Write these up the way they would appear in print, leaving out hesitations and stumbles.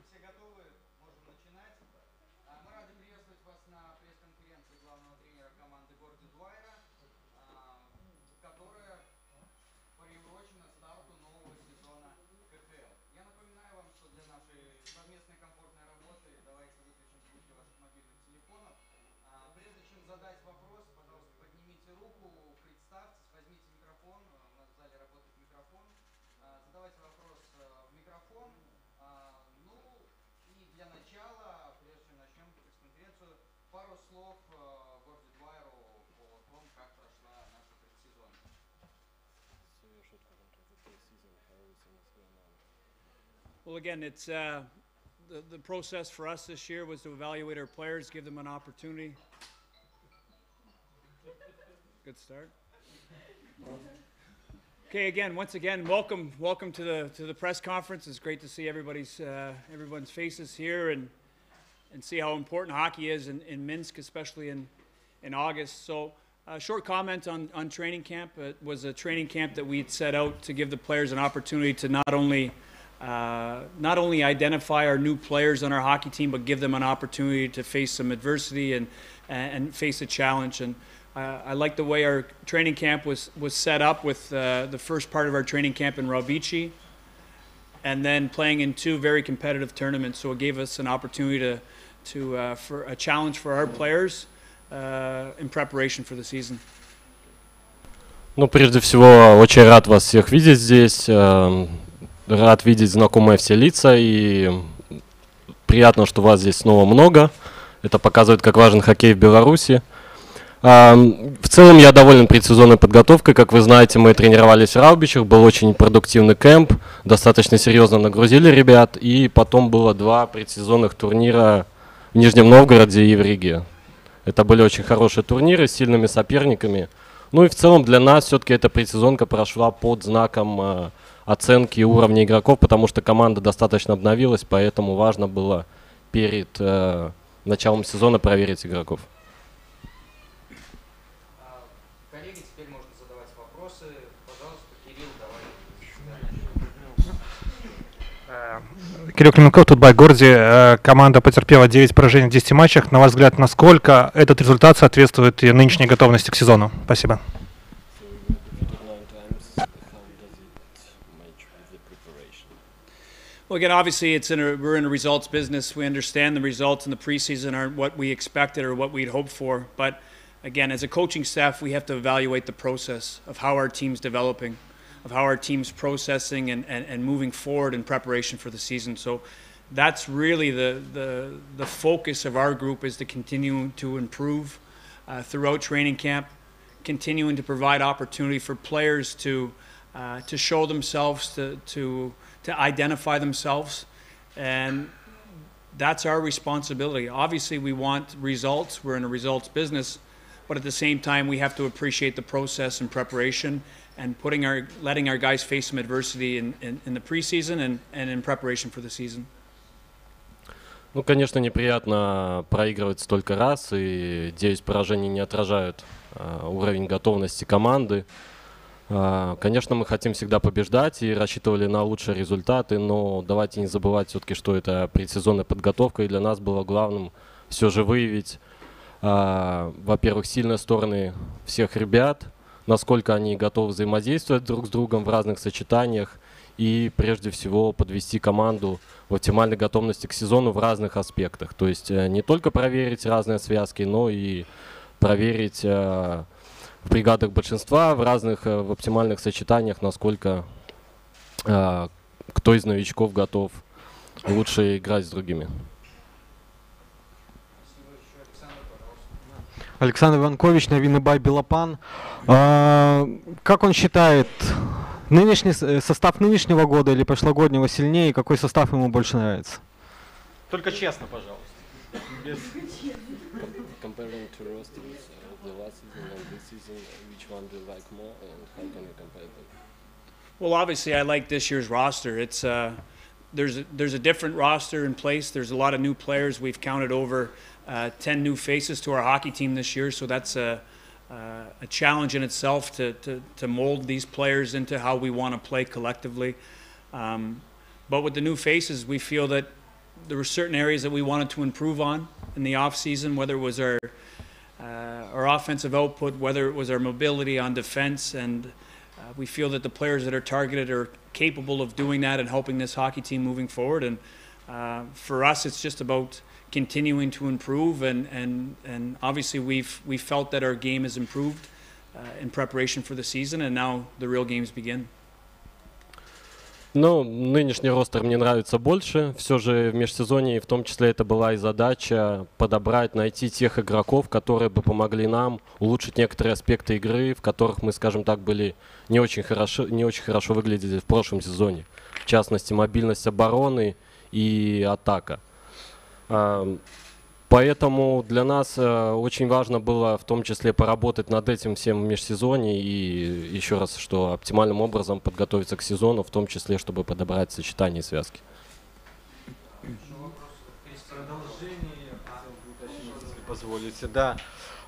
Все готовы? Можем начинать. Мы рады приветствовать вас на пресс-конференции главного тренера команды Горди Дуайера, которая приурочена старту нового сезона ХК. Я напоминаю вам, что для нашей совместной комфортной работы давайте выключим звуки ваших мобильных телефонов. Прежде чем задать вопрос, пожалуйста, поднимите руку, представьтесь, возьмите микрофон. У нас в зале работает микрофон. Задавайте вопрос в микрофон. И для начала, прежде чем начнем пресс-конференцию, пару слов Горди Дуайеру о том, как прошла наша предсезон. Well, again, it's the process for us this year was to evaluate our players, give them an opportunity. Good start. Okay, once again, welcome to the press conference. It's great to see everyone's faces here and see how important hockey is in Minsk, especially in August. So, a short comment on training camp. It was a training camp that we set out to give the players an opportunity to not only identify our new players on our hockey team, but give them an opportunity to face some adversity and face a challenge. And I like the way our training camp was set up with the first part of our training camp in Robici, and then playing in two very competitive tournaments. So it gave us an opportunity for a challenge for our players in preparation for the season. Ну, прежде всего, очень рад вас всех видеть здесь. Рад видеть знакомые все лица, и приятно, что вас здесь снова много. Это показывает, как важен хоккей в Беларуси. В целом я доволен предсезонной подготовкой. Как вы знаете, мы тренировались в Раубичах, был очень продуктивный кемп, достаточно серьезно нагрузили ребят, и потом было 2 предсезонных турнира в Нижнем Новгороде и в Риге. Это были очень хорошие турниры с сильными соперниками. Ну и в целом для нас все-таки эта предсезонка прошла под знаком оценки уровня игроков, потому что команда достаточно обновилась, поэтому важно было перед началом сезона проверить игроков. Коллеги, теперь можно задавать вопросы. Пожалуйста, Кирилл, давай. Кирилл Клименков, тут бай Горди. Команда потерпела 9 поражений в 10 матчах. На ваш взгляд, насколько этот результат соответствует нынешней готовности к сезону? Спасибо. Well, again, obviously, we're in a results business. We understand the results in the preseason aren't what we expected or what we'd hoped for. But again, as a coaching staff, we have to evaluate the process of how our team's developing, of how our team's processing and moving forward in preparation for the season. So that's really the focus of our group, is to continue to improve throughout training camp, continuing to provide opportunity for players to show themselves, to identify themselves, and that's our responsibility. Obviously, we want results. We're in a results business, but at the same time, we have to appreciate the process and preparation and letting our guys face some adversity in the preseason and in preparation for the season. Ну, конечно, неприятно проигрывать столько раз, и 9 поражений не отражают уровень готовности команды. Конечно, мы хотим всегда побеждать и рассчитывали на лучшие результаты, но давайте не забывать все-таки, что это предсезонная подготовка, и для нас было главным все же выявить, во-первых, сильные стороны всех ребят, насколько они готовы взаимодействовать друг с другом в разных сочетаниях, и прежде всего подвести команду в оптимальной готовности к сезону в разных аспектах. То есть не только проверить разные связки, но и проверить в бригадах большинства в разных в оптимальных сочетаниях, насколько кто из новичков готов лучше играть с другими. Александр Иванкович, Новины Бай Белопан. Как он считает, нынешний состав нынешнего года или прошлогоднего сильнее, и какой состав ему больше нравится? Только честно, пожалуйста. Без... Well, obviously, I like this year's roster. It's there's a different roster in place. There's a lot of new players. We've counted over 10 new faces to our hockey team this year, so that's a challenge in itself to mold these players into how we want to play collectively. But with the new faces, we feel that there were certain areas that we wanted to improve on in the off season, whether it was our offensive output, whether it was our mobility on defense, and we feel that the players that are targeted are capable of doing that and helping this hockey team moving forward. And for us, it's just about continuing to improve, and obviously we felt that our game has improved in preparation for the season, and now the real games begin. Ну, нынешний ростер мне нравится больше. Все же в межсезонье, в том числе, это была и задача подобрать, найти тех игроков, которые бы помогли нам улучшить некоторые аспекты игры, в которых мы, скажем так, были не очень хорошо выглядели в прошлом сезоне. В частности, мобильность обороны и атака. Поэтому для нас очень важно было в том числе поработать над этим всем в межсезонье и еще раз, что оптимальным образом подготовиться к сезону, в том числе, чтобы подобрать сочетание и связки. Если позволите, да.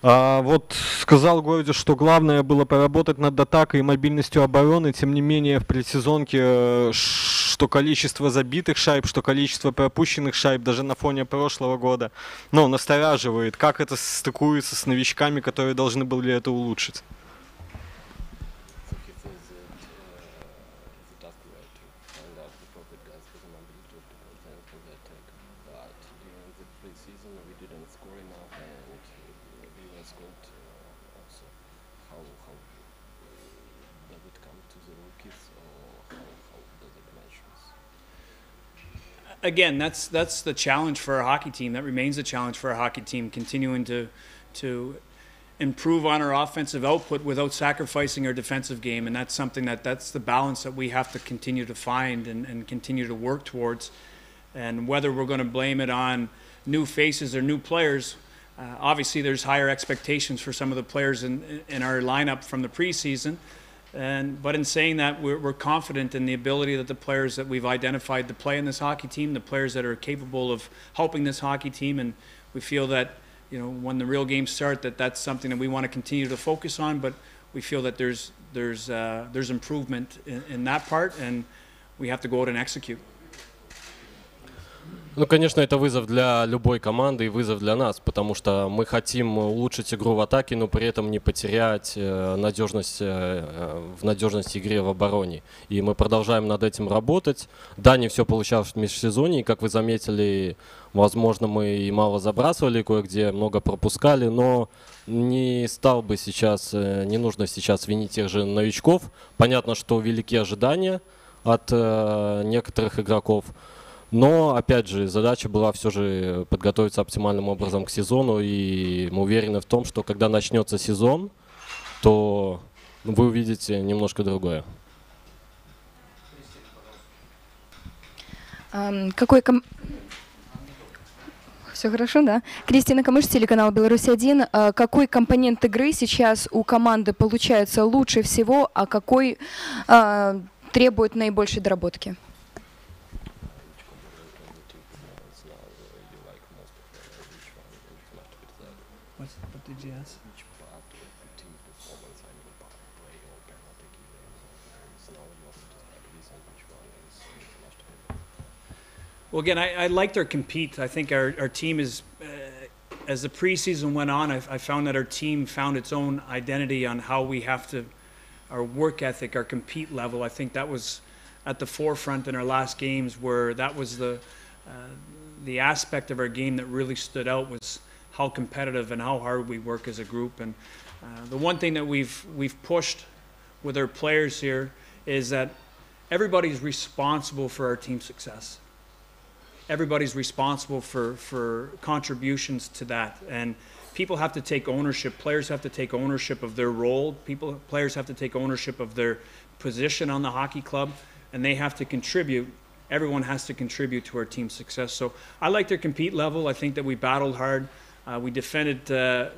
Вот сказал Горди, что главное было поработать над атакой и мобильностью обороны. Тем не менее, в предсезонке что количество забитых шайб, что количество пропущенных шайб, даже на фоне прошлого года, ну, настораживает. Как это стыкуется с новичками, которые должны были это улучшить? Again, that's the challenge for our hockey team. That remains a challenge for our hockey team, continuing to improve on our offensive output without sacrificing our defensive game, and that's something that's the balance that we have to continue to find and continue to work towards. And whether we're going to blame it on new faces or new players, obviously there's higher expectations for some of the players in our lineup from the preseason. But in saying that, we're confident in the ability that the players that we've identified to play in this hockey team, the players that are capable of helping this hockey team, and we feel that, you know, when the real games start, that's something that we want to continue to focus on. But we feel that there's improvement in that part, and we have to go out and execute. Ну, конечно, это вызов для любой команды и вызов для нас, потому что мы хотим улучшить игру в атаке, но при этом не потерять надежность в надежности игры в обороне. И мы продолжаем над этим работать. Да, не все получалось в межсезонье, как вы заметили, возможно, мы и мало забрасывали, кое-где много пропускали, но не стал бы сейчас, не нужно сейчас винить тех же новичков. Понятно, что велики ожидания от некоторых игроков. Но, опять же, задача была все же подготовиться оптимальным образом к сезону, и мы уверены в том, что когда начнется сезон, то вы увидите немножко другое. Все хорошо, да? Кристина Камыш, телеканал «Беларусь-1». Какой компонент игры сейчас у команды получается лучше всего, а какой требует наибольшей доработки? What did you ask? Well, again, I liked our compete. I think our team is, as the preseason went on, I found that our team found its own identity on how we have to, our work ethic, our compete level. I think that was at the forefront in our last games, where that was the aspect of our game that really stood out, was how competitive and how hard we work as a group. And the one thing that we've pushed with our players here is that everybody's responsible for our team's success. Everybody's responsible for contributions to that, and people have to take ownership. Players have to take ownership of their role. Players have to take ownership of their position on the hockey club, and they have to contribute. Everyone has to contribute to our team's success. So I like their compete level. I think that we battled hard. We defended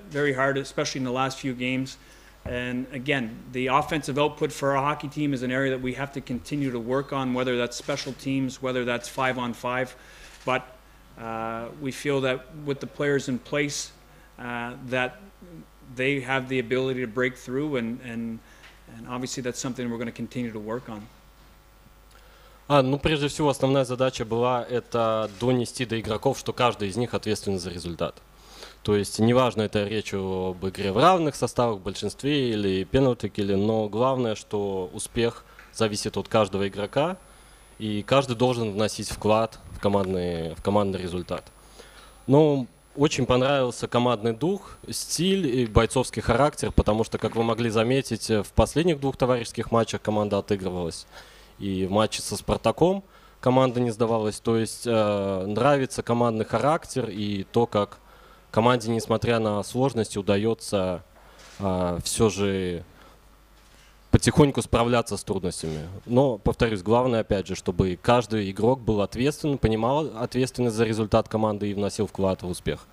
very hard, especially in the last few games. And again, the offensive output for our hockey team is an area that we have to continue to work on, whether that's special teams, whether that's 5-on-5. But we feel that with the players in place, that they have the ability to break through, and obviously that's something we're going to continue to work on. Ну, прежде всего, основная задача была это донести до игроков, что каждый из них ответственен за результат. То есть, неважно, это речь об игре в равных составах, в большинстве или пенальти-килле, но главное, что успех зависит от каждого игрока, и каждый должен вносить вклад в командный результат. Но очень понравился командный дух, стиль и бойцовский характер, потому что, как вы могли заметить, в последних двух товарищеских матчах команда отыгрывалась. И в матче со «Спартаком» команда не сдавалась. То есть нравится командный характер и то, как команде, несмотря на сложности, удается все же потихоньку справляться с трудностями. Но, повторюсь, главное, опять же, чтобы каждый игрок был ответственен, понимал ответственность за результат команды и вносил вклад в успех.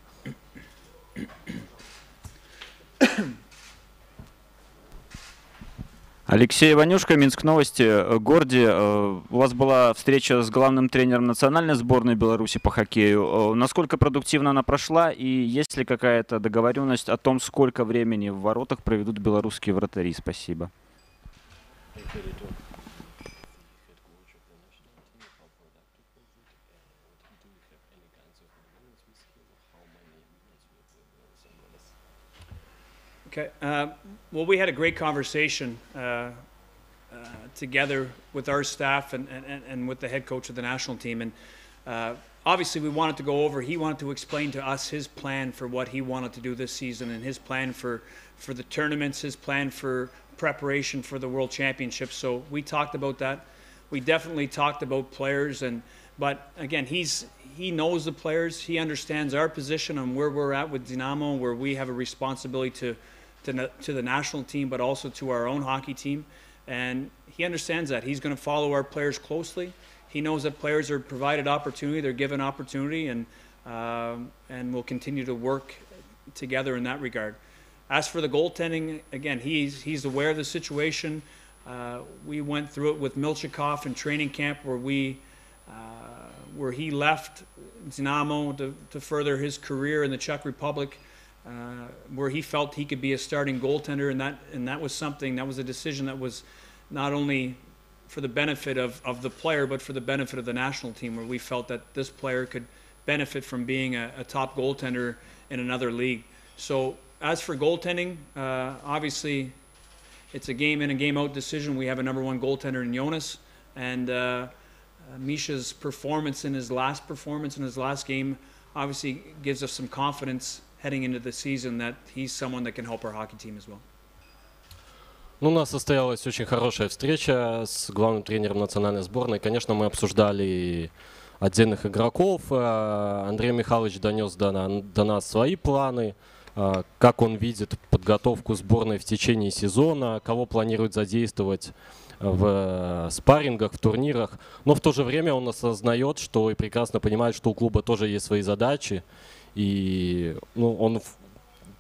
Алексей Иванюшка, Минск новости. Горди, у вас была встреча с главным тренером национальной сборной Беларуси по хоккею. Насколько продуктивно она прошла, и есть ли какая-то договоренность о том, сколько времени в воротах проведут белорусские вратари? Спасибо. Okay. Well, we had a great conversation together with our staff and with the head coach of the national team. And obviously, we wanted to go over. He wanted to explain to us his plan for what he wanted to do this season, and his plan for the tournaments, his plan for preparation for the World Championships. So we talked about that. We definitely talked about players, but again, he knows the players. He understands our position and where we're at with Dinamo, where we have a responsibility to the national team, but also to our own hockey team. And he understands that. He's going to follow our players closely. He knows that players are provided opportunity, they're given opportunity, and we'll continue to work together in that regard. As for the goaltending, again, he's aware of the situation. We went through it with Milchikov in training camp, where he left Dinamo to further his career in the Czech Republic, where he felt he could be a starting goaltender, and that was a decision that was not only for the benefit of the player, but for the benefit of the national team, where we felt that this player could benefit from being a top goaltender in another league. So as for goaltending, obviously it's a game in and game out decision. We have a number one goaltender in Jonas, and Misha's performance in his last game obviously gives us some confidence heading into the season that he's someone that can help our hockey team as well. Ну, у нас состоялась очень хорошая встреча с главным тренером национальной сборной. Конечно, мы обсуждали отдельных игроков. Андрей Михайлович донес до нас свои планы, как он видит подготовку сборной в течение сезона, кого планирует задействовать в спаррингах, в турнирах. Но в то же время он осознает, что и прекрасно понимает, что у клуба тоже есть свои задачи. И он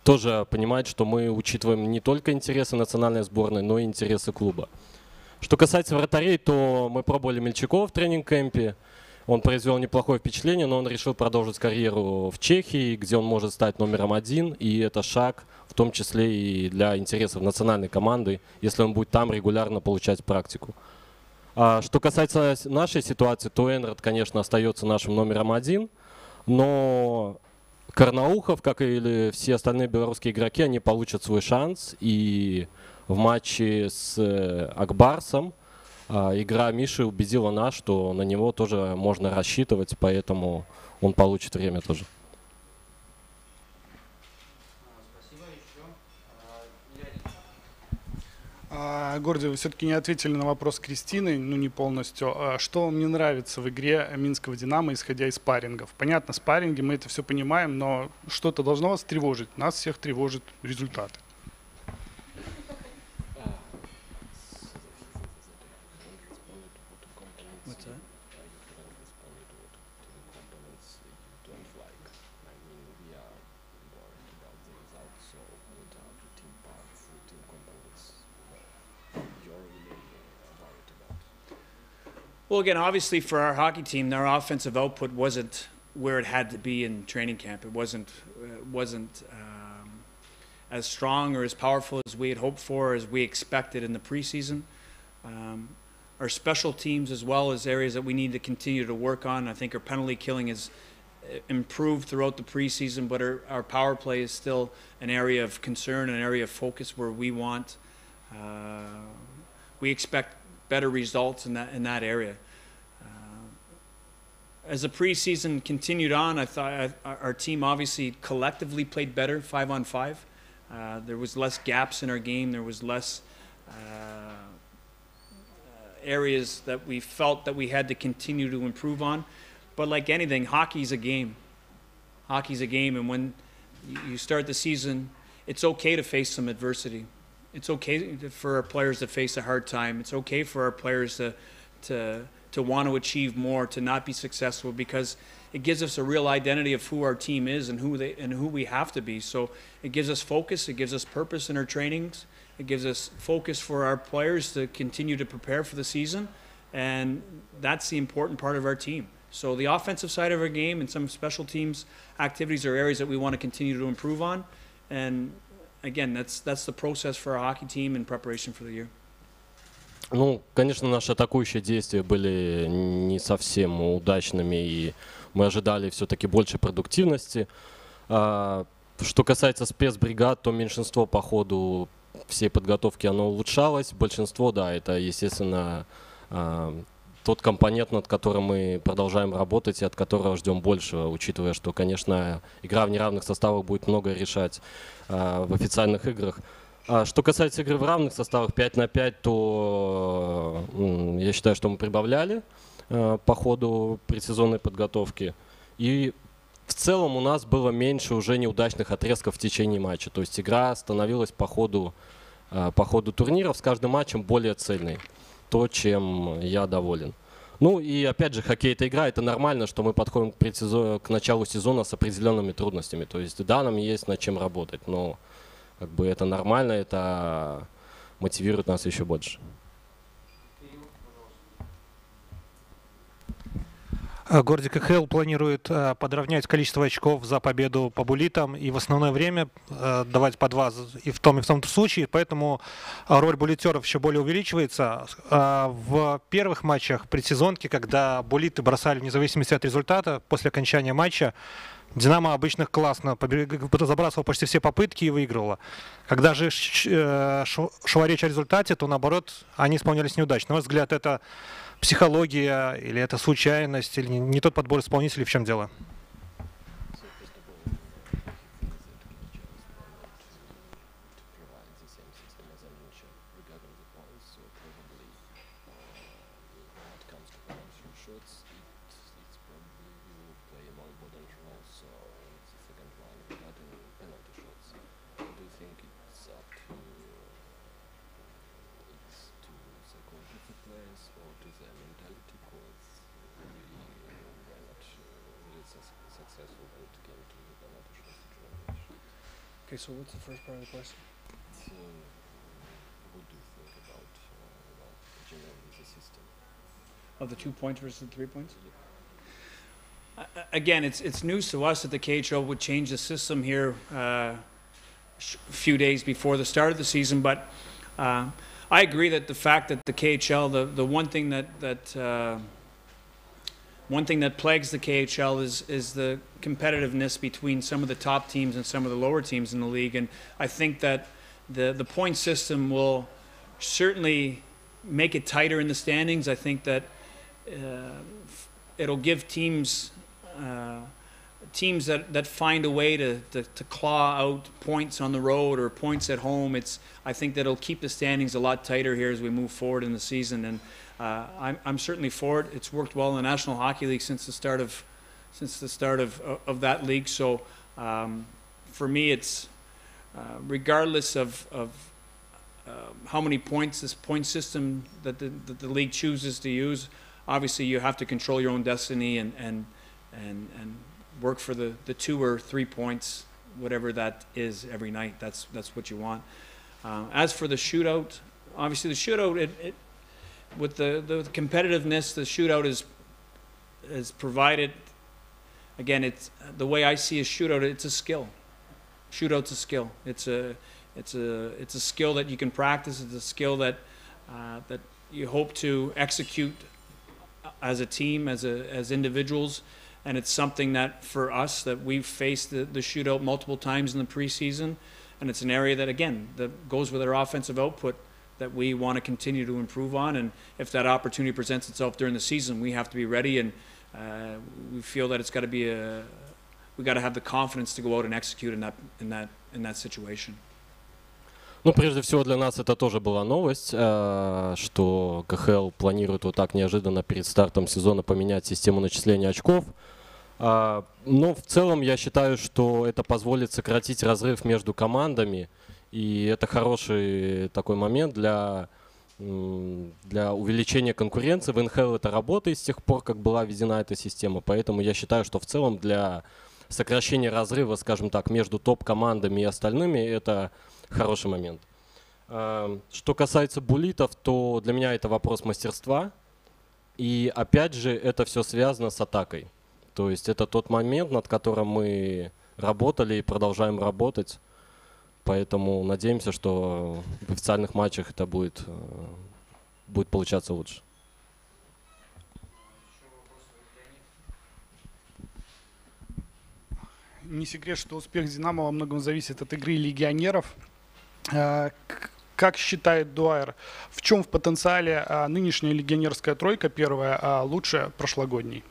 тоже понимает, что мы учитываем не только интересы национальной сборной, но и интересы клуба. Что касается вратарей, то мы пробовали Мельчакова в тренинг-кемпе. Он произвел неплохое впечатление, но он решил продолжить карьеру в Чехии, где он может стать номером 1. И это шаг, в том числе и для интересов национальной команды, если он будет там регулярно получать практику. Что касается нашей ситуации, то Энрад, конечно, остается нашим номером 1. Но Карнаухов, как и все остальные белорусские игроки, они получат свой шанс. И в матче с Акбарсом игра Миши убедила нас, что на него тоже можно рассчитывать, поэтому он получит время тоже. Горди, вы все-таки не ответили на вопрос Кристины, ну не полностью. Что вам не нравится в игре Минского Динамо, исходя из спаррингов? Понятно, спарринги, мы это все понимаем, но что-то должно вас тревожить. Нас всех тревожит результаты. Well, again, obviously for our hockey team, our offensive output wasn't where it had to be in training camp. It wasn't as strong or as powerful as we had hoped for, as we expected in the preseason. Our special teams, as well as areas that we need to continue to work on. I think our penalty killing has improved throughout the preseason, but our power play is still an area of concern, an area of focus where we expect better results in that area. As the preseason continued on, I thought our team obviously collectively played better 5-on-5. There was less gaps in our game. There was less areas that we felt that we had to continue to improve on. But like anything, hockey's a game. Hockey's a game, and when you start the season, it's okay to face some adversity. It's okay for our players to face a hard time. It's okay for our players to want to achieve more, to not be successful, because it gives us a real identity of who our team is and who we have to be. So it gives us focus, it gives us purpose in our trainings, it gives us focus for our players to continue to prepare for the season, and that's the important part of our team. So the offensive side of our game and some special teams activities are areas that we want to continue to improve on, and again, that's the process for our hockey team in preparation for the year. Ну, конечно, наши атакующие действия были не совсем удачными, и мы ожидали все-таки большей продуктивности. Что касается спецбригад, то меньшинство по ходу всей подготовки оно улучшалось. Большинство, да, это, естественно, тот компонент, над которым мы продолжаем работать и от которого ждем большего, учитывая, что, конечно, игра в неравных составах будет много решать в официальных играх. Что касается игры в равных составах 5 на 5, то я считаю, что мы прибавляли по ходу предсезонной подготовки. И в целом у нас было меньше уже неудачных отрезков в течение матча. То есть игра становилась по ходу турниров с каждым матчем более цельной. То, чем я доволен. Ну и опять же, хоккей — это игра, это нормально, что мы подходим к началу сезона с определенными трудностями. То есть да, нам есть над чем работать, но как бы это нормально, это мотивирует нас еще больше. Горди КХЛ планирует подровнять количество очков за победу по буллитам и в основное время давать по 2 и в том случае, поэтому роль буллитеров еще более увеличивается. В первых матчах предсезонки, когда буллиты бросали вне зависимости от результата, после окончания матча Динамо обычно классно забрасывал почти все попытки и выигрывала. Когда же шла речь о результате, то наоборот они исполнялись неудачно. На ваш взгляд, это психология или это случайность, или не тот подбор исполнителей, в чем дело? Okay, so what's the first part of the question? What do you think about generally the system? Of the 2 points versus the 3 points? Again, it's news to us that the KHL would change the system here a few days before the start of the season, but I agree that the fact that the KHL, the one thing that plagues the KHL is the competitiveness between some of the top teams and some of the lower teams in the league, and I think that the point system will certainly make it tighter in the standings. I think that it'll give teams that find a way to claw out points on the road or points at home. I think that it'll keep the standings a lot tighter here as we move forward in the season, and I'm certainly for it. It's worked well in the National Hockey League since the start of that league. So for me, it's regardless of how many points this point system that the league chooses to use. Obviously, you have to control your own destiny and work for the 2 or 3 points, whatever that is every night. That's what you want. As for the shootout, obviously the shootout, with the competitiveness, the shootout is provided. Again, it's the way I see a shootout. It's a skill. Shootout's a skill. It's a skill that you can practice. It's a skill that you hope to execute as a team, as individuals, and it's something that for us that we've faced the shootout multiple times in the preseason, and it's an area that again that goes with our offensive output that we want to continue to improve on. And if that opportunity presents itself during the season, we have to be ready, and we feel that it's got to be we got to have the confidence to go out and execute in that situation. Ну, прежде всего для нас это тоже была новость, что КХЛ планирует вот так неожиданно перед стартом сезона поменять систему начисления очков. Но в целом я считаю, что это позволит сократить разрыв между командами, и это хороший такой момент для увеличения конкуренции. В НХЛ это работает с тех пор, как была введена эта система, поэтому я считаю, что в целом для сокращения разрыва, скажем так, между топ-командами и остальными это хороший момент. Что касается буллитов, то для меня это вопрос мастерства. И опять же, это все связано с атакой. То есть это тот момент, над которым мы работали и продолжаем работать. Поэтому надеемся, что в официальных матчах это будет получаться лучше. Не секрет, что успех «Динамо» во многом зависит от игры легионеров. Как считает Дуайер, в чем в потенциале нынешняя легионерская тройка, первая, лучше прошлогодней?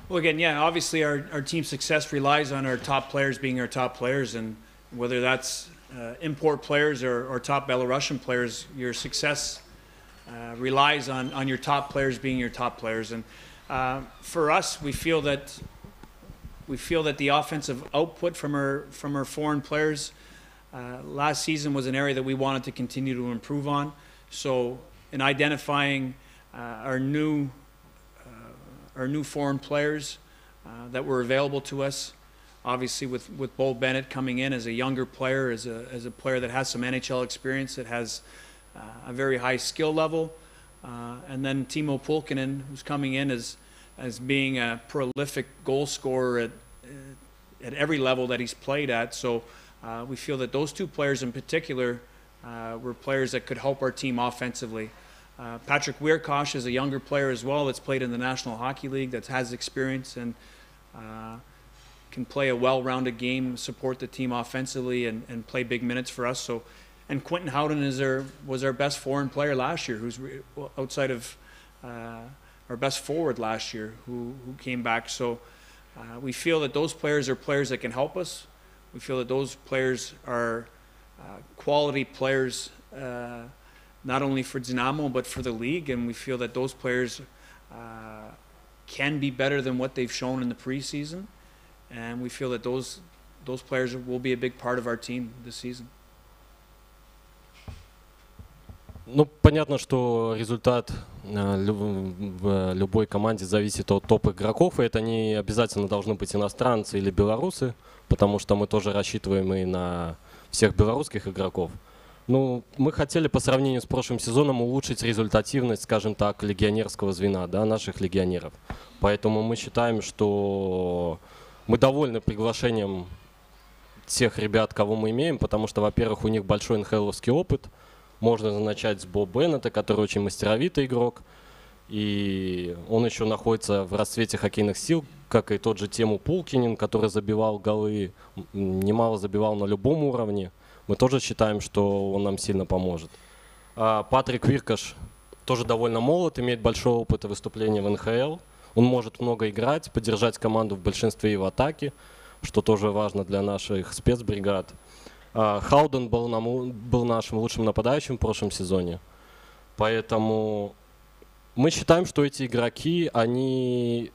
Well, again, yeah, obviously our team's success relies on our top players being our top players, and whether that's import players or top Belarusian players, your success relies on your top players being your top players. And for us, we feel that the offensive output from our foreign players last season was an area that we wanted to continue to improve on. So in identifying our new foreign players that were available to us, obviously with Bo Bennett coming in as a younger player, as a player that has some NHL experience, that has a very high skill level, and then Timo Pulkkinen, who's coming in as being a prolific goal scorer at every level that he's played at. So we feel that those two players in particular were players that could help our team offensively. Patrick Wierkosh is a younger player as well that's played in the National Hockey League, that has experience and can play a well-rounded game, support the team offensively, and play big minutes for us. So, and Quentin Howden was our best foreign player last year, who's outside of our best forward last year, who came back. So we feel that those players are players that can help us. We feel that those players are quality players, not only for Dinamo but for the league, and we feel that those players can be better than what they've shown in the preseason, and we feel that those players will be a big part of our team this season. Ну, понятно, что результат в любой команде зависит от топ-игроков, и это не обязательно должны быть иностранцы или белорусы, потому что мы тоже рассчитываем и на всех белорусских игроков. Ну, мы хотели по сравнению с прошлым сезоном улучшить результативность, скажем так, легионерского звена, да, наших легионеров. Поэтому мы считаем, что мы довольны приглашением тех ребят, кого мы имеем, потому что, во-первых, у них большой НХЛовский опыт. Можно начать с Бо Беннета, который очень мастеровитый игрок. И он еще находится в расцвете хоккейных сил, как и тот же Тему Пулкинин, который забивал голы, немало забивал на любом уровне. Мы тоже считаем, что он нам сильно поможет. А Патрик Виркаш тоже довольно молод, имеет большой опыт выступления в НХЛ. Он может много играть, поддержать команду в большинстве и в атаке, что тоже важно для наших спецбригад. Хауден был нашим лучшим нападающим в прошлом сезоне. Поэтому мы считаем, что эти игроки, они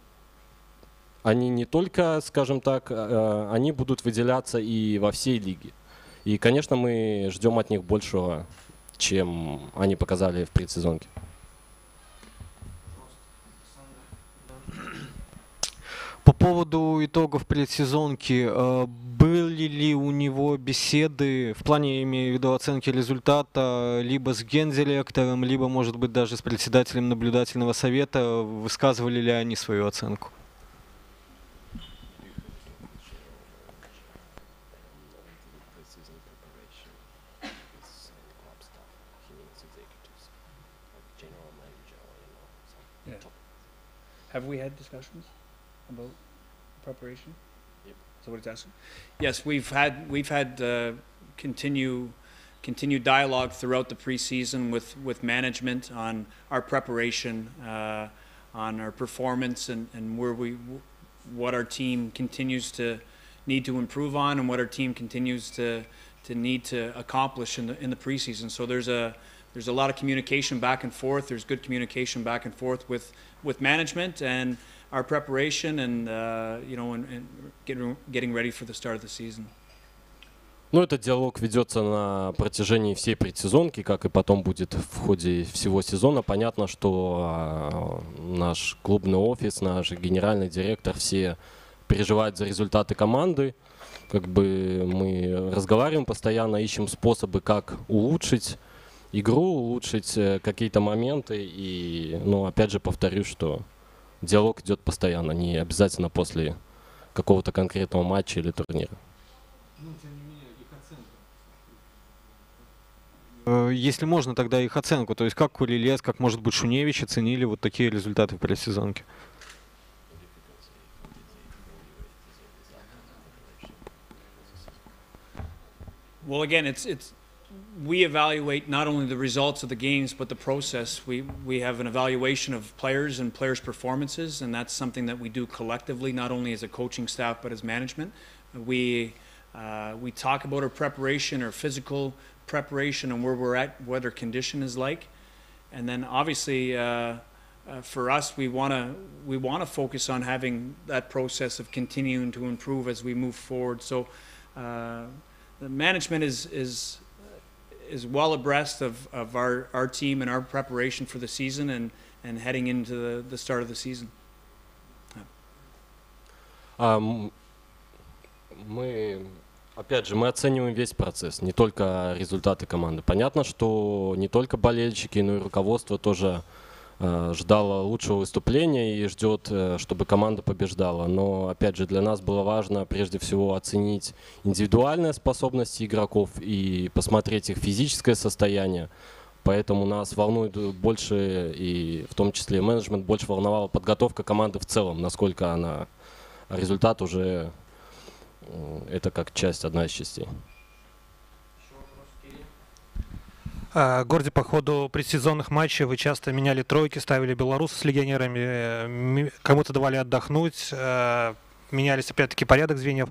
не только, скажем так, они будут выделяться и во всей лиге. И, конечно, мы ждем от них большего, чем они показали в предсезонке. По поводу итогов предсезонки, были ли у него беседы, в плане, имею в виду, оценки результата, либо с гендиректором, либо, может быть, даже с председателем наблюдательного совета, высказывали ли они свою оценку? Have we had discussions about preparation? Yep. So what it's asking? Yes, we've had continued dialogue throughout the preseason with management on our preparation, on our performance, and what our team continues to need to improve on, and what our team continues to need to accomplish in the preseason. So there's a lot of communication back and forth. There's good communication back and forth with management and our preparation, and and getting ready for the start of the season. Ну, этот диалог ведется на протяжении всей предсезонки, как и потом будет в ходе всего сезона. Понятно, что наш клубный офис, наш генеральный директор, все переживают за результаты команды. Как бы мы разговариваем постоянно, ищем способы, как улучшить игру, улучшить какие-то моменты. И, опять же, повторюсь, что диалог идет постоянно, не обязательно после какого-то конкретного матча или турнира. Если можно, тогда их оценку. То есть как Курилец, как, может быть, Шуневич оценили вот такие результаты в предсезонке? Well, again, we evaluate not only the results of the games, but the process. We have an evaluation of players and players' performances, and that's something that we do collectively, not only as a coaching staff, but as management. We talk about our preparation, our physical preparation, and where we're at, what our condition is like. And then obviously, for us, we want to focus on having that process of continuing to improve as we move forward. So the management is well abreast of our team and our preparation for the season and heading into the start of the season. Опять же, мы оцениваем весь процесс, не только результаты команды. Понятно, что не только болельщики, но и руководство тоже ждало лучшего выступления и ждет, чтобы команда побеждала. Но, опять же, для нас было важно прежде всего оценить индивидуальные способности игроков и посмотреть их физическое состояние. Поэтому нас волнует больше, и в том числе менеджмент, больше волновала подготовка команды в целом, насколько она, результат уже это как часть, одна из частей. Горди, по ходу предсезонных матчей вы часто меняли тройки, ставили белорусов с легионерами, кому-то давали отдохнуть, менялись опять-таки порядок звеньев.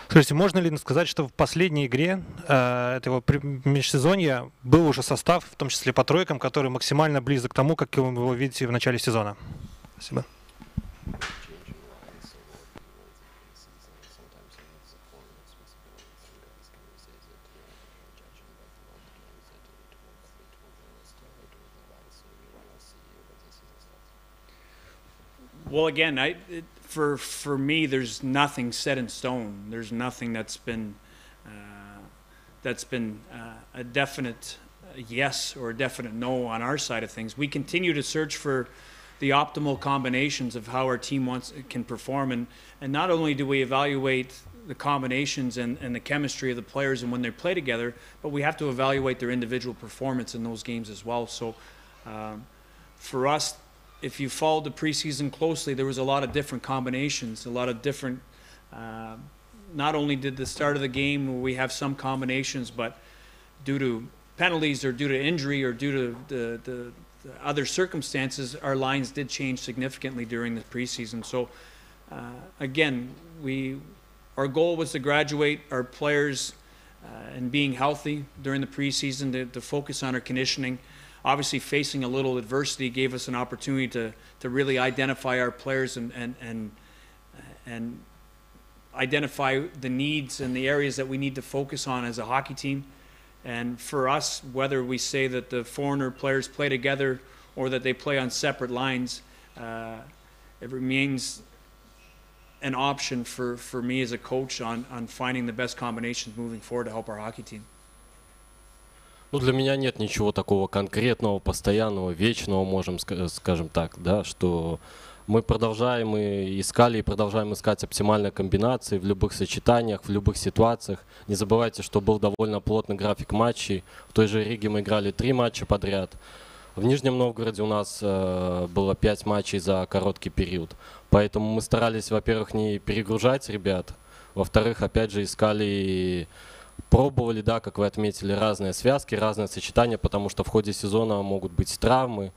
Скажите, можно ли сказать, что в последней игре этого межсезонья был уже состав, в том числе по тройкам, который максимально близок к тому, как вы его видите в начале сезона? Спасибо. Well, again, for me, there's nothing set in stone. There's nothing that's been a definite yes or a definite no on our side of things. We continue to search for the optimal combinations of how our team can perform, and not only do we evaluate the combinations and the chemistry of the players and when they play together, but we have to evaluate their individual performance in those games as well. So for us, if you followed the preseason closely, there was a lot of different combinations, a lot of different, not only did the start of the game where we have some combinations, but due to penalties or due to injury or due to the other circumstances, our lines did change significantly during the preseason. So again, our goal was to graduate our players and being healthy during the preseason, to focus on our conditioning. Obviously, facing a little adversity gave us an opportunity to really identify our players and identify the needs and the areas that we need to focus on as a hockey team. And for us, whether we say that the foreigner players play together or that they play on separate lines, it remains an option for me as a coach on finding the best combinations moving forward to help our hockey team. Ну, для меня нет ничего такого конкретного, постоянного, вечного, скажем так, да, что мы продолжаем и искали и продолжаем искать оптимальные комбинации в любых сочетаниях, в любых ситуациях. Не забывайте, что был довольно плотный график матчей. В той же Риге мы играли 3 матча подряд. В Нижнем Новгороде у нас было 5 матчей за короткий период. Поэтому мы старались, во-первых, не перегружать ребят, во-вторых, опять же, искали и пробовали, да, как вы отметили, разные связки, разные сочетания, потому что в ходе сезона могут быть травмы,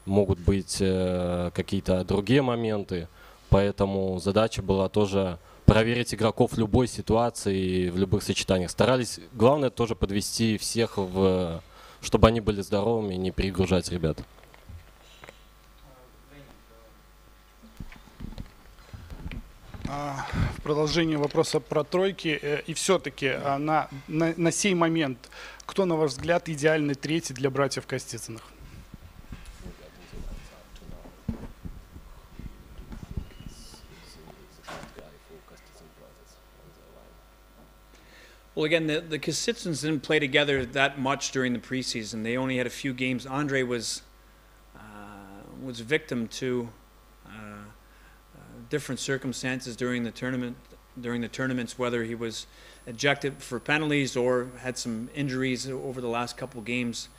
могут быть какие-то другие моменты. Поэтому задача была тоже проверить игроков в любой ситуации, в любых сочетаниях. Старались, главное, тоже подвести всех, чтобы они были здоровыми и не перегружать ребят. В продолжение вопроса про тройки, и все-таки на сей момент, кто, на ваш взгляд, идеальный третий для братьев Костицыных? Well, again, the Kostitsins didn't play together that much during the preseason. They only had a few games. Andre was victim to different circumstances during the tournaments, whether he was ejected for penalties or had some injuries over the last couple games.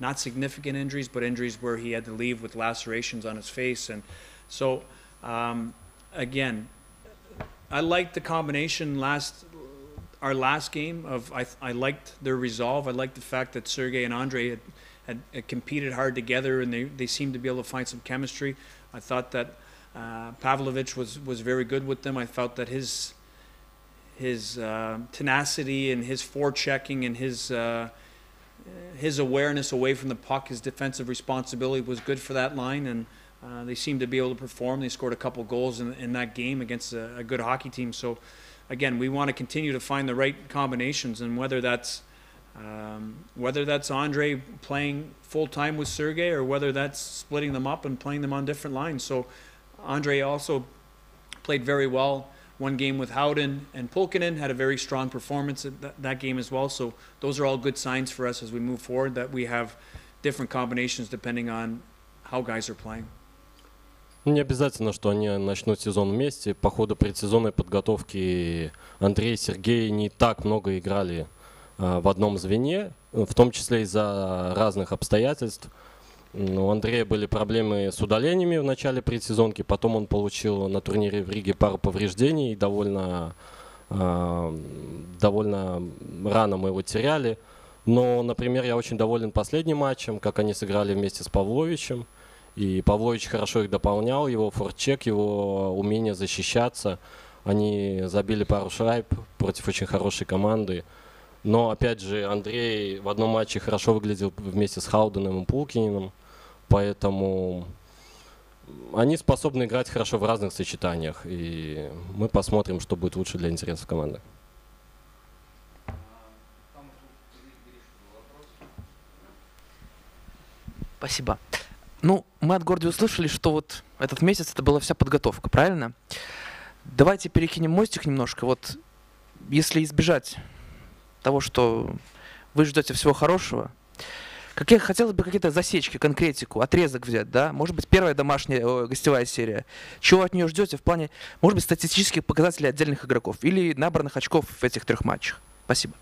Not significant injuries, but injuries where he had to leave with lacerations on his face. And so, again, I liked the combination our last game of I liked their resolve. I liked the fact that Sergei and Andre had competed hard together, and they seemed to be able to find some chemistry. I thought that Pavlovich was very good with them. I felt that his tenacity and his forechecking and his awareness away from the puck, his defensive responsibility was good for that line, and they seemed to be able to perform. They scored a couple goals in that game against a good hockey team. So again, we want to continue to find the right combinations, and whether that's Andre playing full-time with Sergei or whether that's splitting them up and playing them on different lines. So Andre also played very well one game with Howden, and Pulkkinen had a very strong performance at that game as well. So those are all good signs for us as we move forward, that we have different combinations depending on how guys are playing. Не обязательно, что они начнут сезон вместе. По ходу предсезонной подготовки Андрей и Сергей не так много играли в одном звене, в том числе из-за разных обстоятельств. У Андрея были проблемы с удалениями в начале предсезонки, потом он получил на турнире в Риге пару повреждений, и довольно рано мы его теряли. Но, например, я очень доволен последним матчем, как они сыграли вместе с Павловичем. И Павлович хорошо их дополнял, его форчек, его умение защищаться. Они забили пару шайб против очень хорошей команды. Но, опять же, Андрей в одном матче хорошо выглядел вместе с Хауденом и Пулкининым. Поэтому они способны играть хорошо в разных сочетаниях. И мы посмотрим, что будет лучше для интересов команды. Спасибо. Ну, мы от Горди услышали, что вот этот месяц это была вся подготовка, правильно? Давайте перекинем мостик немножко. Вот если избежать того, что вы ждете всего хорошего, хотелось бы какие-то засечки, конкретику, отрезок взять, да? Может быть, первая домашняя гостевая серия. Чего от нее ждете в плане, может быть, статистических показателей отдельных игроков или набранных очков в этих 3 матчах? Спасибо.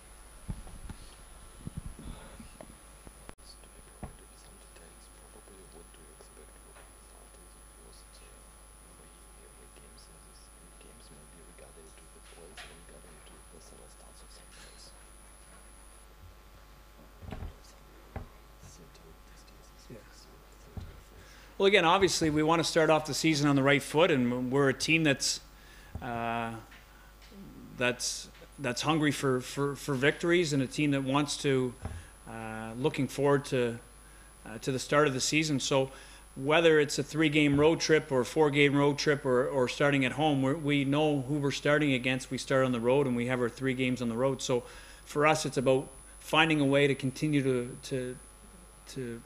Well, again, obviously, we want to start off the season on the right foot, and we're a team that's hungry for victories, and a team that wants to looking forward to the start of the season. So whether it's a 3-game road trip or a 4-game road trip or starting at home, we know who we're starting against. We start on the road, and we have our 3 games on the road. So for us, it's about finding a way to continue to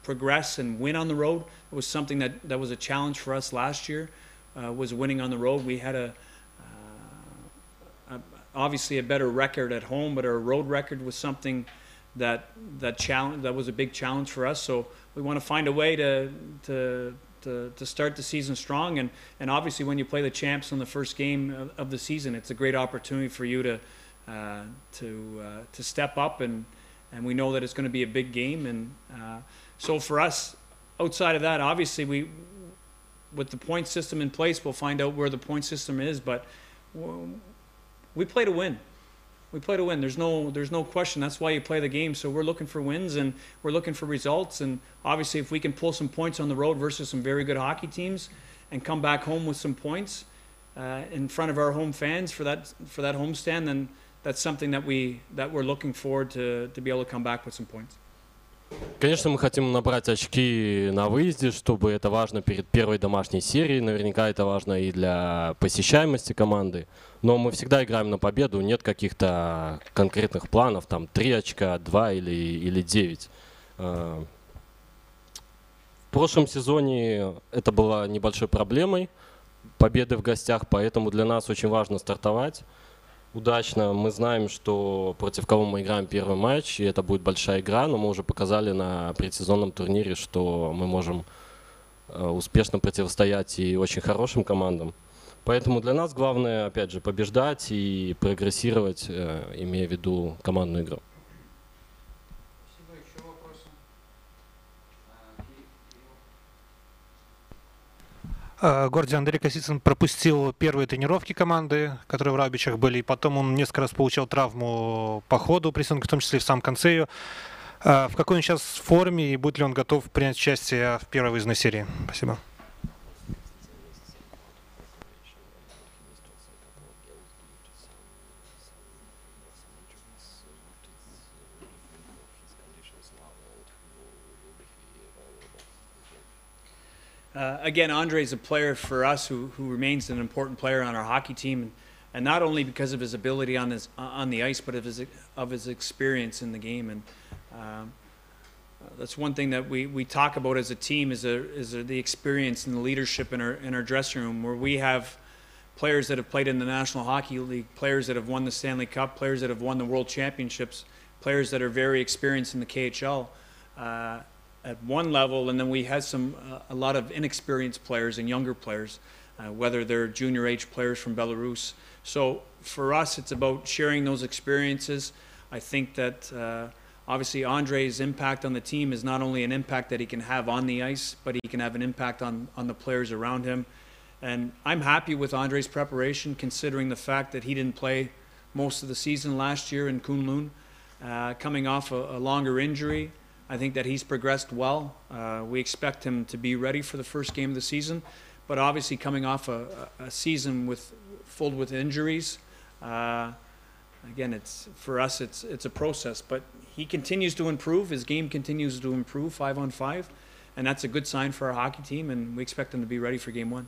progress and win on the road. It was something that was a challenge for us last year, was winning on the road. We had obviously a better record at home, but our road record was something that was a big challenge for us. So we want to find a way to start the season strong, and obviously when you play the champs on the first game of the season, it's a great opportunity for you to step up, and we know that it's going to be a big game, and so for us, outside of that, obviously with the point system in place, we'll find out where the point system is, but we play to win. We play to win. There's no question. That's why you play the game. So we're looking for wins, and we're looking for results. And obviously, if we can pull some points on the road versus some very good hockey teams, and come back home with some points in front of our home fans for that homestand, then that's something that we're looking forward to be able to come back with some points. Конечно, мы хотим набрать очки на выезде, чтобы это важно перед первой домашней серией. Наверняка это важно и для посещаемости команды. Но мы всегда играем на победу, нет каких-то конкретных планов, там 3 очка, 2 или 9. В прошлом сезоне это было небольшой проблемой, победы в гостях, поэтому для нас очень важно стартовать удачно. Мы знаем, что против кого мы играем первый матч, и это будет большая игра, но мы уже показали на предсезонном турнире, что мы можем успешно противостоять и очень хорошим командам. Поэтому для нас главное, опять же, побеждать и прогрессировать, имея в виду командную игру. Горди, Андрей Косицын пропустил первые тренировки команды, которые в Раубичах были, и потом он несколько раз получал травму по ходу прессинга, в том числе и в самом конце ее. В какой он сейчас форме и будет ли он готов принять участие в первой выездной серии? Спасибо. Again, Andre is a player for us who remains an important player on our hockey team, and not only because of his ability on the ice, but of his experience in the game. And that's one thing that we talk about as a team is the experience and the leadership in our dressing room, where we have players that have played in the National Hockey League, players that have won the Stanley Cup, players that have won the World Championships, players that are very experienced in the KHL. At one level, and then we had a lot of inexperienced players and younger players, whether they're junior age players from Belarus. So for us, it's about sharing those experiences. I think that obviously Andre's impact on the team is not only an impact that he can have on the ice, but he can have an impact on the players around him. And I'm happy with Andre's preparation, considering the fact that he didn't play most of the season last year in Kunlun, coming off a longer injury. I think that he's progressed well. We expect him to be ready for the first game of the season, but obviously coming off a season filled with injuries, again, for us it's a process. But he continues to improve. His game continues to improve 5-on-5, and that's a good sign for our hockey team. And we expect him to be ready for game 1.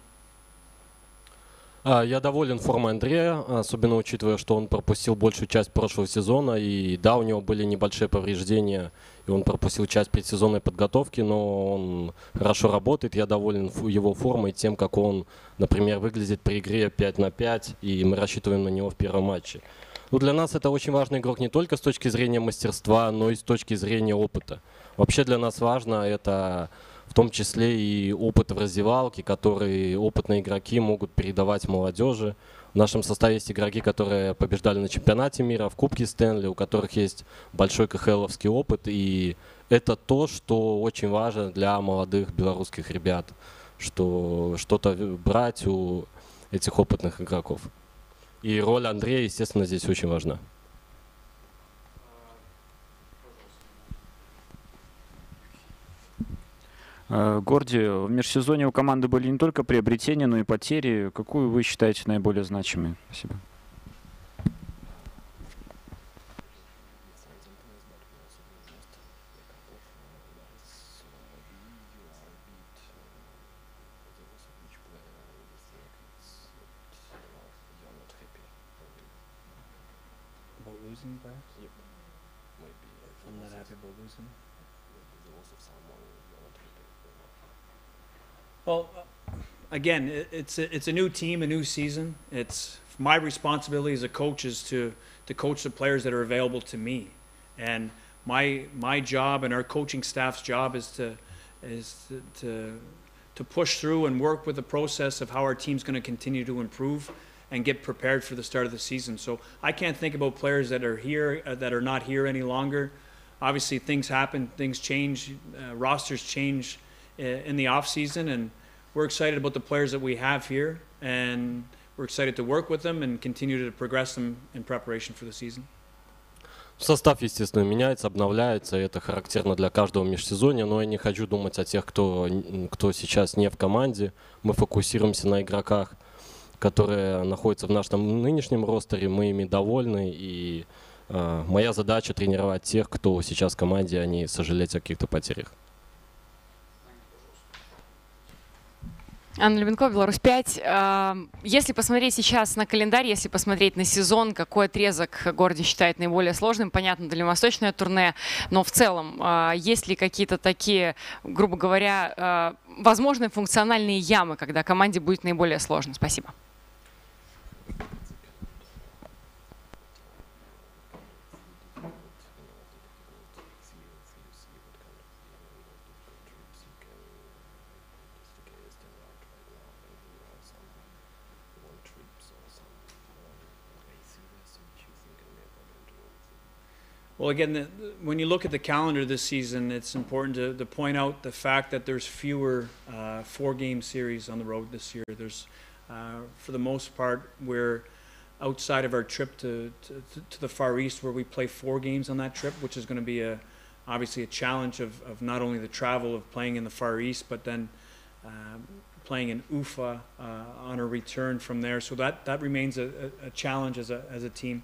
Я доволен формой Андрея, особенно учитывая, что он пропустил большую часть прошлого сезона. И да, у него были небольшие повреждения, и он пропустил часть предсезонной подготовки, но он хорошо работает. Я доволен его формой, тем, как он, например, выглядит при игре 5-на-5, и мы рассчитываем на него в первом матче. Но для нас это очень важный игрок не только с точки зрения мастерства, но и с точки зрения опыта. Вообще для нас важно это в том числе и опыт в раздевалке, который опытные игроки могут передавать молодежи. В нашем составе есть игроки, которые побеждали на чемпионате мира, в Кубке Стэнли, у которых есть большой КХЛовский опыт. И это то, что очень важно для молодых белорусских ребят, что что-то брать у этих опытных игроков. И роль Андрея, естественно, здесь очень важна. Горди, в межсезонье у команды были не только приобретения, но и потери. Какую вы считаете наиболее значимой? Спасибо. Well, again, it's a new team, a new season. It's my responsibility as a coach is to coach the players that are available to me, and my job and our coaching staff's job is to push through and work with the process of how our team's going to continue to improve and get prepared for the start of the season. So I can't think about players that are here that are not here any longer. Obviously, things happen, things change, rosters change in the off season, and we're excited about the players that we have here, and we're excited to work with them and continue to progress them in preparation for the season. Состав, естественно, меняется, обновляется, это характерно для каждого межсезонья, но я не хочу думать о тех, кто сейчас не в команде. Мы фокусируемся на игроках, которые находятся в нашем нынешнем ростере, мы ими довольны, и моя задача тренировать тех, кто сейчас в команде, а не сожалеть о каких-то потерях. Анна Любенкова, Беларусь 5. Если посмотреть сейчас на календарь, если посмотреть на сезон, какой отрезок Горди считает наиболее сложным? Понятно, дальневосточное турне, но в целом, есть ли какие-то такие, грубо говоря, возможные функциональные ямы, когда команде будет наиболее сложно? Спасибо. Well, again, when you look at the calendar this season, it's important to point out the fact that there's fewer 4-game series on the road this year. There's, for the most part, we're outside of our trip to the Far East, where we play 4 games on that trip, which is going to be obviously a challenge of not only the travel of playing in the Far East, but then playing in Ufa on a return from there. So that remains a challenge as a team.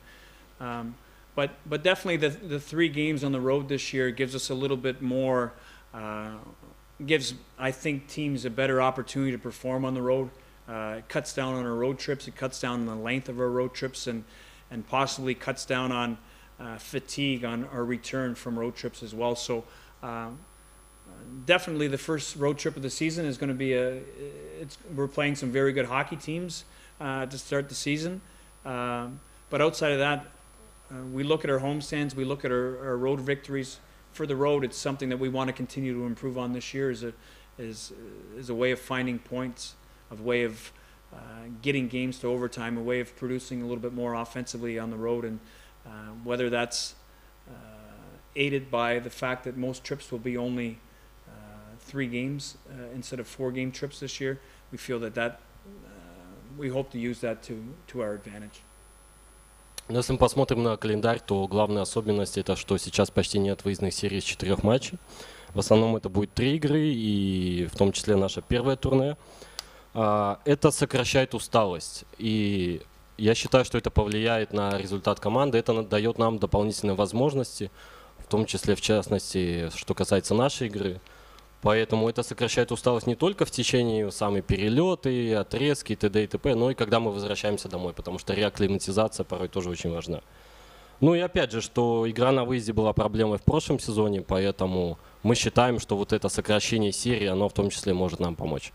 But definitely the 3 games on the road this year gives us a little bit more, gives, I think, teams a better opportunity to perform on the road. It cuts down on our road trips, it cuts down on the length of our road trips, and possibly cuts down on fatigue on our return from road trips as well. So definitely the first road trip of the season is going to be we're playing some very good hockey teams to start the season. But outside of that, we look at our homestands, we look at our road victories. For the road, it's something that we want to continue to improve on this year, is a way of finding points, a way of getting games to overtime, a way of producing a little bit more offensively on the road, and whether that's aided by the fact that most trips will be only 3 games instead of 4-game trips this year. We feel that we hope to use that to our advantage. Но если мы посмотрим на календарь, то главная особенность это, что сейчас почти нет выездных серий из 4 матчей. В основном это будет 3 игры, и в том числе наше первое турне. Это сокращает усталость, и я считаю, что это повлияет на результат команды. Это дает нам дополнительные возможности, в том числе, в частности, что касается нашей игры. Поэтому это сокращает усталость не только в течение самой перелеты, отрезки, т.д. и т.п., но и когда мы возвращаемся домой, потому что реакклиматизация порой тоже очень важна. Ну и опять же, что игра на выезде была проблемой в прошлом сезоне, поэтому мы считаем, что вот это сокращение серии, оно в том числе может нам помочь.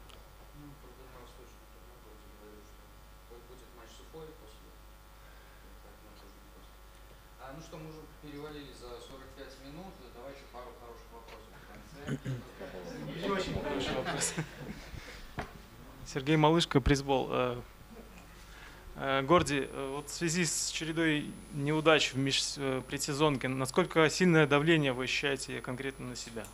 Ну что, мы уже перевалили за 45 минут, давайте пару хороших вопросов в конце. Не очень хороший вопрос. Сергей Малышко, Пресс-бол. Горди, вот в связи с чередой неудач в предсезонке, насколько сильное давление вы ощущаете конкретно на себя?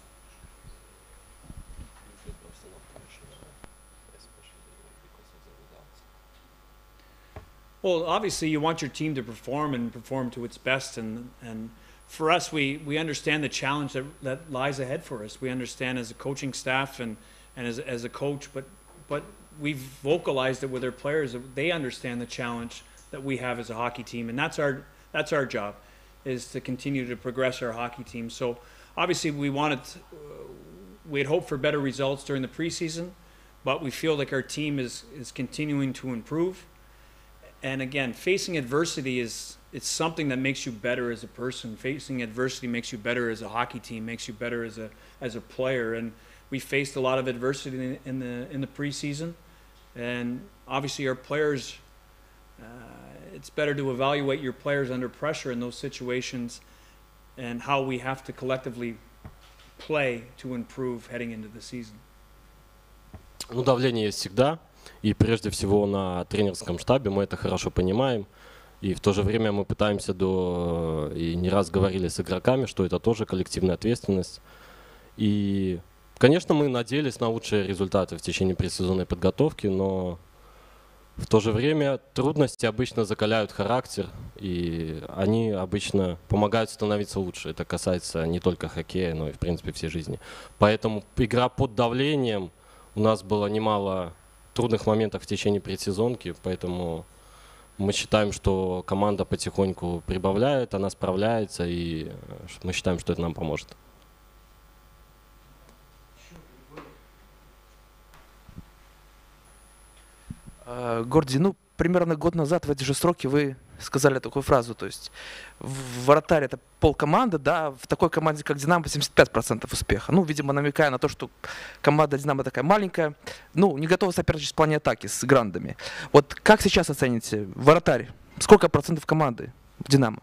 Well, obviously you want your team to perform and perform to its best, and for us, we understand the challenge that lies ahead for us. We understand as a coaching staff and as a coach, but we've vocalized it with our players. They understand the challenge that we have as a hockey team, and that's our job, is to continue to progress our hockey team. So obviously we had hoped for better results during the preseason, but we feel like our team is continuing to improve. And again, facing adversity it's something that makes you better as a person. Facing adversity makes you better as a hockey team, makes you better as a player. And we faced a lot of adversity in the preseason. And obviously our players, it's better to evaluate your players under pressure in those situations and how we have to collectively play to improve heading into the season. Ну, давление есть всегда, и прежде всего на тренерском штабе, мы это хорошо понимаем. И в то же время мы пытаемся и не раз говорили с игроками, что это тоже коллективная ответственность. И, конечно, мы надеялись на лучшие результаты в течение предсезонной подготовки, но в то же время трудности обычно закаляют характер, и они обычно помогают становиться лучше. Это касается не только хоккея, но и, в принципе, всей жизни. Поэтому игра под давлением, у нас было немало трудных моментов в течение предсезонки, поэтому мы считаем, что команда потихоньку прибавляет, она справляется, и мы считаем, что это нам поможет. Горди, ну, примерно год назад в эти же сроки вы сказали такую фразу, то есть вратарь — это полкоманды, да, в такой команде, как Динамо, 75% успеха. Ну, видимо, намекая на то, что команда Динамо такая маленькая, ну, не готова соперничать в плане атаки с грандами. Вот как сейчас оцените вратарь? Сколько процентов команды в Динамо?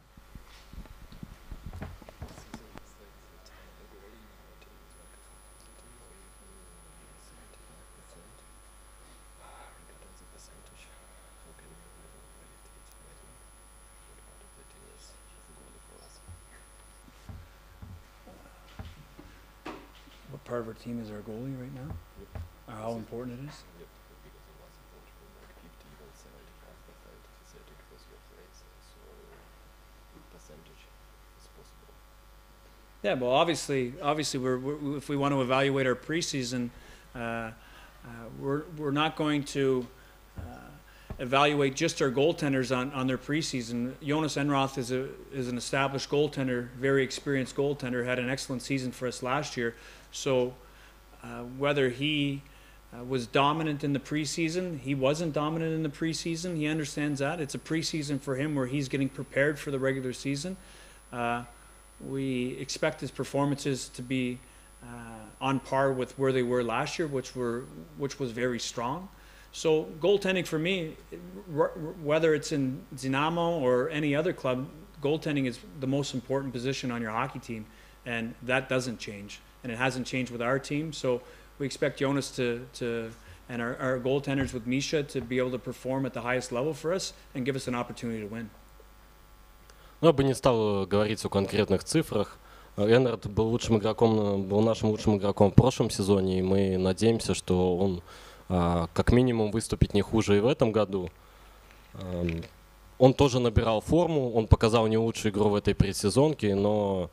Part of our team is our goalie right now? Or how important it is? Yeah, well, obviously, if we want to evaluate our preseason, we're not going to evaluate just our goaltenders on their preseason. Jonas Enroth is an established goaltender, very experienced goaltender, had an excellent season for us last year. So whether he was dominant in the preseason, he wasn't dominant in the preseason. He understands that. It's a preseason for him where he's getting prepared for the regular season. We expect his performances to be on par with where they were last year, which was very strong. So goaltending for me, whether it's in Dinamo or any other club, goaltending is the most important position on your hockey team, and that doesn't change. And it hasn't changed with our team. So we expect Jonas and our goaltenders with Misha to be able to perform at the highest level for us and give us an opportunity to win. Ну, я бы не стал говорить о конкретных цифрах. Эннард был нашим лучшим игроком в прошлом сезоне, и мы надеемся, что он как минимум выступит не хуже и в этом году. Он тоже набирал форму, он показал не лучшую игру в этой предсезонке, но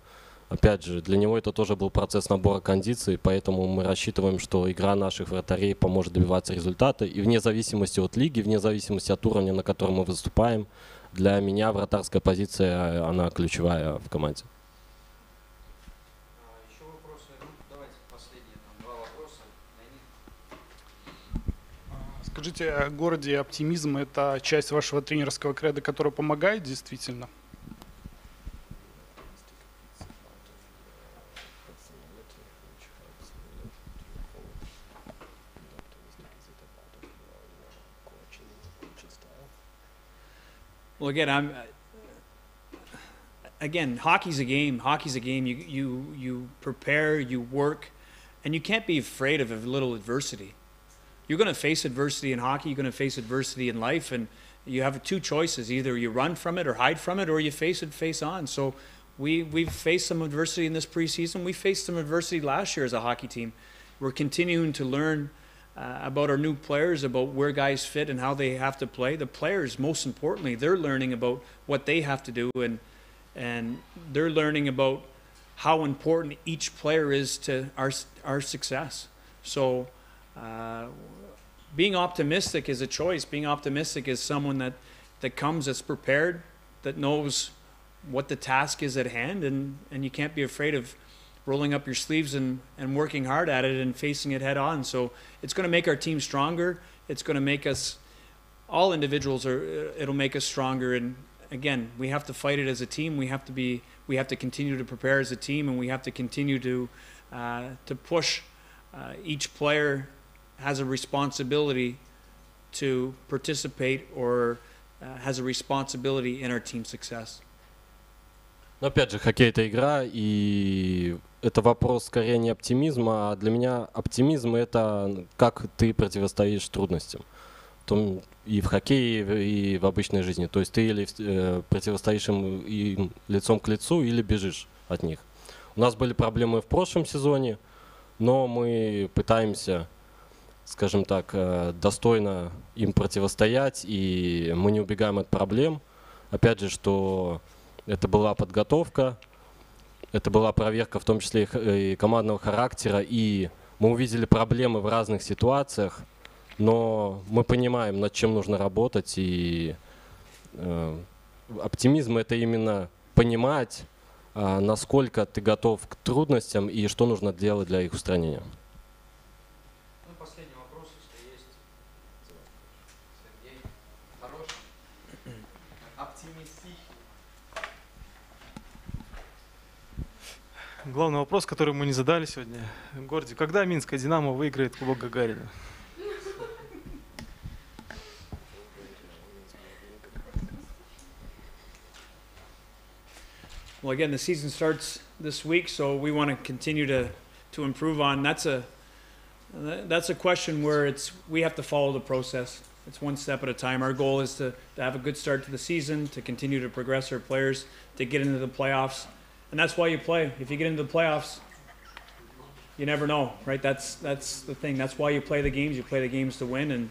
опять же, для него это тоже был процесс набора кондиций, поэтому мы рассчитываем, что игра наших вратарей поможет добиваться результата. И вне зависимости от лиги, вне зависимости от уровня, на котором мы выступаем, для меня вратарская позиция, она ключевая в команде. Еще вопросы? Давайте последние, два вопроса. Скажите, Горди, оптимизм — это часть вашего тренерского кредо, которая помогает действительно? Well, again, hockey's a game. Hockey's a game. You prepare, you work, and you can't be afraid of a little adversity. You're going to face adversity in hockey. You're going to face adversity in life, and you have two choices: either you run from it or hide from it, or you face it face on. So we've faced some adversity in this preseason. We faced some adversity last year as a hockey team. We're continuing to learn about our new players, about where guys fit and how they have to play. The players, most importantly, they're learning about what they have to do, and they're learning about how important each player is to our success. So being optimistic is a choice. Being optimistic is someone that comes, that's prepared, that knows what the task is at hand, and you can't be afraid of rolling up your sleeves and working hard at it and facing it head on. So it's going to make our team stronger. It's going to make us, all individuals, it'll make us stronger. And again, we have to fight it as a team. We have to continue to prepare as a team, and we have to continue to push. Each player has a responsibility to participate or has a responsibility in our team success. Но опять же, хоккей — это игра, и это вопрос скорее не оптимизма, а для меня оптимизм — это как ты противостоишь трудностям. И в хоккее, и в обычной жизни. То есть ты или противостоишь им лицом к лицу, или бежишь от них. У нас были проблемы в прошлом сезоне, но мы пытаемся, скажем так, достойно им противостоять, и мы не убегаем от проблем. Опять же, что это была подготовка, это была проверка в том числе и командного характера, и мы увидели проблемы в разных ситуациях, но мы понимаем, над чем нужно работать, и оптимизм — это именно понимать, насколько ты готов к трудностям и что нужно делать для их устранения. Ну, последний вопрос, если есть. Сергей, хороший, оптимистичный. Главный вопрос, который мы не задали сегодня. Горди, когда Минская Динамо выиграет Кубок Гагарина? Well, again, the season starts this week, so we want to continue to improve on. That's a question where we have to follow the process. It's one step at a time. Our goal is to have a good start to the season, to continue to progress our players, to get into the playoffs, and that's why you play. If you get into the playoffs, you never know, right? That's the thing. That's why you play the games. You play the games to win, and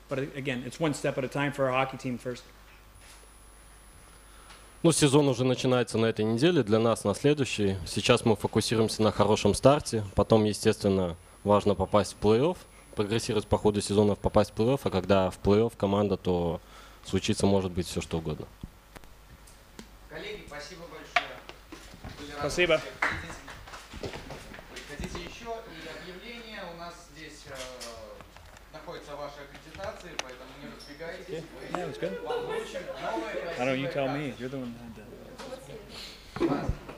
but again, it's one step at a time for our hockey team first. Ну, сезон уже начинается на этой неделе, для нас на следующей. Сейчас мы фокусируемся на хорошем старте. Потом, естественно, важно попасть в плей-офф, прогрессировать по ходу сезона, попасть в плей-офф. А когда в плей-офф команда, то случиться может быть все, что угодно. Коллеги, спасибо большое. Спасибо. Хотите еще? И объявление. У нас здесь находится ваша аккредитация, поэтому не разбегайтесь. Yeah, it's good. Вам вручим новые I don't know, you tell красивые me. You're the one that had that. карты.